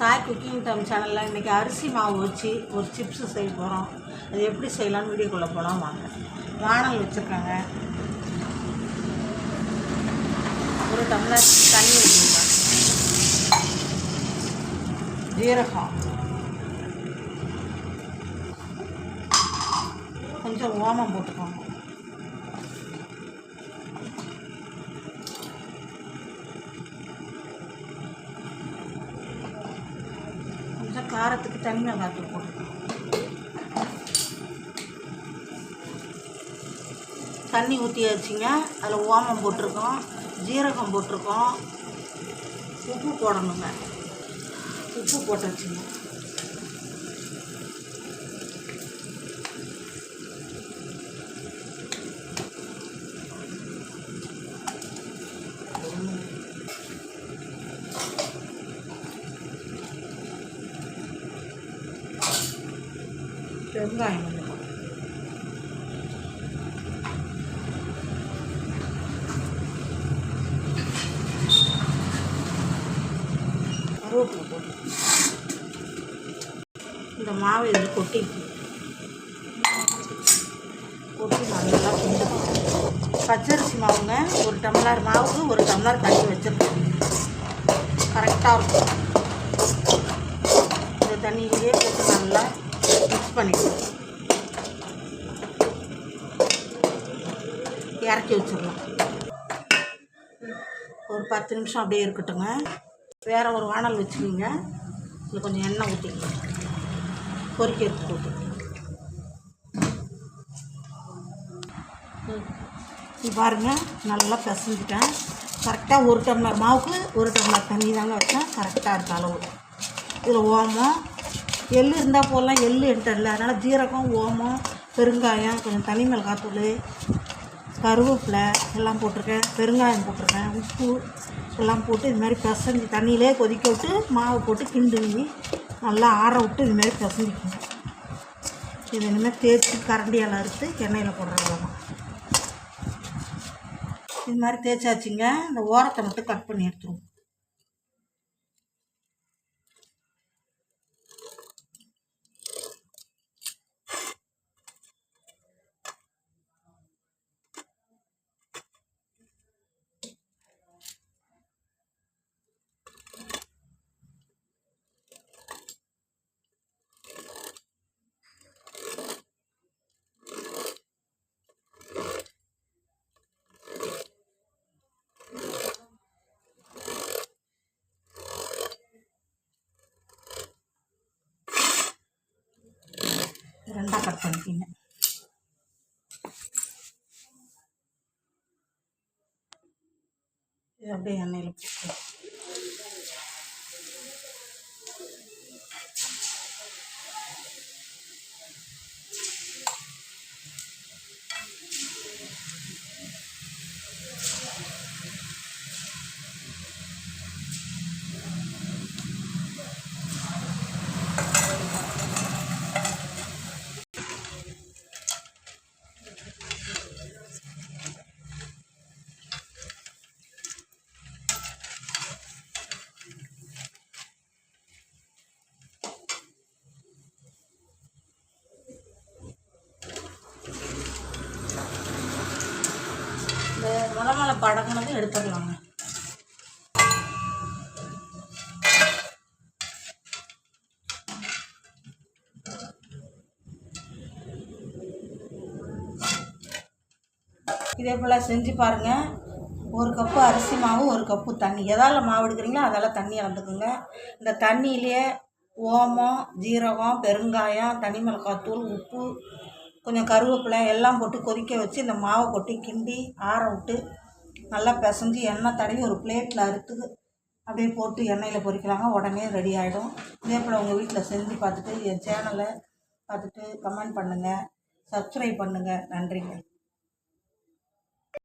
Sai cooking time சேனலில் இன்றைக்கி அரிசி மாவு வச்சு ஒரு சிப்ஸு செய்ய போகிறோம். அது எப்படி செய்யலான்னு வீடியோக்குள்ளே போகலாம் வாங்க. வானல் வச்சுருக்காங்க, ஒரு டம்ளர் தண்ணி ஊற்றிருக்காங்க, ஜீரகம், கொஞ்சம் ஓமம் போட்டுக்கோங்க, கொஞ்சம் காரத்துக்கு தனி மிளகாத்தூள் போட்டுக்கோங்க. தண்ணி ஊற்றி வச்சிங்க, அதில் ஓமம் போட்டிருக்கோம், ஜீரகம் போட்டிருக்கோம், உப்பு போடணுங்க. உப்பு போட்டு வச்சுங்க. வெங்காயம் கொஞ்சம் கருவேப்பிலை போட்டு இந்த மாவை இதில் கொட்டி நல்லா கிண்டணும். பச்சரிசி மாவுங்க, ஒரு டம்ளர் மாவுக்கு ஒரு டம்ளர் தண்ணி வச்சுருக்கோம். கரெக்டாக இருக்கும். இந்த தண்ணியிலேயே போட்டு நல்லா மிக்ஸ் பண்ணிக்கலாம். இறக்கி வச்சிடலாம். ஒரு 10 நிமிஷம் அப்படியே இருக்கட்டுங்க. வேறு ஒரு வானல் வச்சுக்கிங்க. இதில் கொஞ்சம் எண்ணெய் ஊற்றிக்கலாம். பொரிக்கிறதுக்கு போட்டு இது பாருங்கள், நல்லா பிசைஞ்சிட்டேன். கரெக்டாக ஒரு டம்ளர் மாவுக்கு ஒரு டம்ளர் தண்ணி தாங்க வச்சேன். கரெக்டாக இருக்க அளவு. இதில் ஓமம், எள் இருந்தால் போடலாம். எள் என்கிட்ட இல்லை, அதனால் ஜீரகம், ஓமம், பெருங்காயம், கொஞ்சம் தனி மிளகாத்தூள், கருவேப்பிலை எல்லாம் போட்டிருக்கேன், பெருங்காயம் போட்டிருக்கேன், உப்பு எல்லாம் போட்டு இதுமாதிரி பிசைஞ்சு தண்ணியிலே கொதிக்க விட்டு மாவு போட்டு கிண்டுங்கி நல்லா ஆற விட்டு இதுமாதிரி பிசைஞ்சிக்கணும். இது இனிமேல் தேய்ச்சி கரண்டியால் அறுத்து எண்ணெயில் போடுறதுலாம் இது மாதிரி தேய்ச்சாச்சுங்க. இந்த ஓரத்தை மட்டும் கட் பண்ணி எடுத்துருவோம். ரெண்டாக கட் பண்ணிக்கிங்க. இது அப்படியே எண்ணெயில் போட்டு இந்த மலை படங்கினதும் எடுத்துடலாங்க. இதே போல் செஞ்சு பாருங்கள். ஒரு கப்பு அரிசி மாவு, ஒரு கப்பு தண்ணி, எதால் மாவு எடுக்கிறீங்களோ அதால் தண்ணி அளந்துக்குங்க. இந்த தண்ணியிலே ஓமம், ஜீரகம், பெருங்காயம், தனி மிளகாத்தூள், உப்பு, கொஞ்சம் கருவேப்பிலை எல்லாம் போட்டு கொதிக்க வச்சு இந்த மாவை கொட்டி கிண்டி ஆற விட்டு நல்லா பிசைஞ்சு எண்ணெய் தடவி ஒரு பிளேட்டில் அறுத்து அப்படியே போட்டு எண்ணெயில் பொரிக்கலாங்க. உடனே ரெடி ஆகிடும். இதே போல் உங்கள் வீட்டில் செஞ்சு பார்த்துட்டு என் சேனலை பார்த்துட்டு கமெண்ட் பண்ணுங்கள், சப்ஸ்கிரைப் பண்ணுங்கள். நன்றிங்க.